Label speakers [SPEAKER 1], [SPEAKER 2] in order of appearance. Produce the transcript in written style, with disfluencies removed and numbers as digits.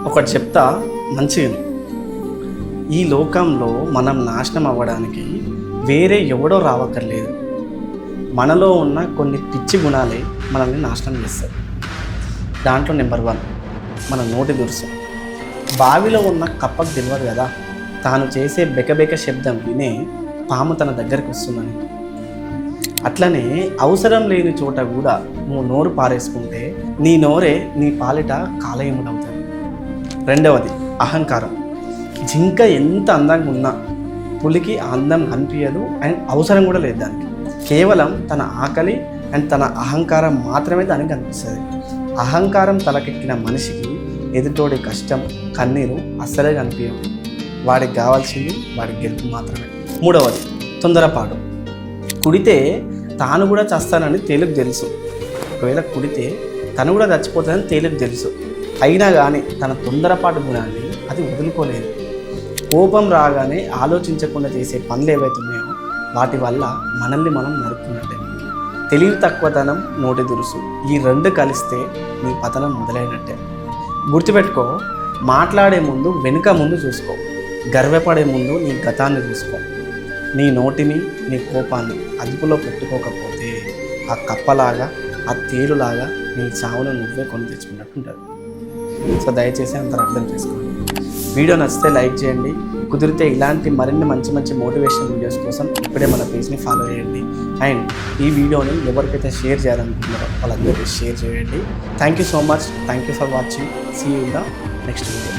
[SPEAKER 1] ఒకటి చెప్తా మంచిగా. ఈ లోకంలో మనం నాశనం అవ్వడానికి వేరే ఎవడో రావక్కర్లేదు. మనలో ఉన్న కొన్ని పిచ్చి గుణాలే మనల్ని నాశనం చేస్తాయి. దాంట్లో నెంబర్ 1 మన నోటి దురుసు. బావిలో ఉన్న కప్పకు తెలియదు కదా తాను చేసే బెకబెక శబ్దం వినే పాము తన దగ్గరికి వస్తుందని. అట్లనే అవసరం లేని చోట కూడా నువ్వు నోరు పారేసుకుంటే నీ నోరే నీ పాలిట కాలయముడవుతుంది. 2వది అహంకారం. జింక ఎంత అందంగా ఉన్నా పులికి అందం కనిపించదు అండ్ అవసరం కూడా లేదు దానికి. కేవలం తన ఆకలి అండ్ తన అహంకారం మాత్రమే దానికి కనిపిస్తుంది. అహంకారం తలకెక్కిన మనిషికి ఎదుటోడి కష్టం కన్నీరు అస్సలే కనిపించవు. వాడికి కావాల్సింది వాడి గెలుపు మాత్రమే. 3వది తొందరపాటు. కుడితే తాను కూడా చస్తానని తేలుకు తెలుసు. ఒకవేళ కుడితే తను కూడా చచ్చిపోతుందని తేలుకు తెలుసు. అయినా కానీ తన తొందరపాటు గుణాన్ని అది వదులుకోలేదు. కోపం రాగానే ఆలోచించకుండా చేసే పనులు ఏవైతున్నాయో వాటి వల్ల మనల్ని మనం నరుక్కున్నట్టే. తెలివి తక్కువతనం, నోటి దురుసు ఈ 2 కలిస్తే నీ పతనం మొదలైనట్టే. గుర్తుపెట్టుకో, మాట్లాడే ముందు వెనుక ముందు చూసుకో. గర్వపడే ముందు నీ గతాన్ని చూసుకో. నీ నోటిని నీ కోపాన్ని అదుపులో పెట్టుకోకపోతే ఆ కప్పలాగా ఆ తేలులాగా నీ చావును నువ్వే కొని తెచ్చుకున్నట్టు ఉంటుంది. సో దయచేసి అందరూ అర్థం చేసుకోండి. వీడియో నచ్చితే లైక్ చేయండి. కుదిరితే ఇలాంటి మరిన్ని మంచి మంచి మోటివేషన్ వీడియోస్ కోసం ఇప్పుడే మన పేజ్ని ఫాలో చేయండి. అండ్ ఈ వీడియోని ఎవరికైతే షేర్ చేయాలనుకుంటున్నారో వాళ్ళందరికీ షేర్ చేయండి. Thank you so much. Thank you for watching. See you in the next video.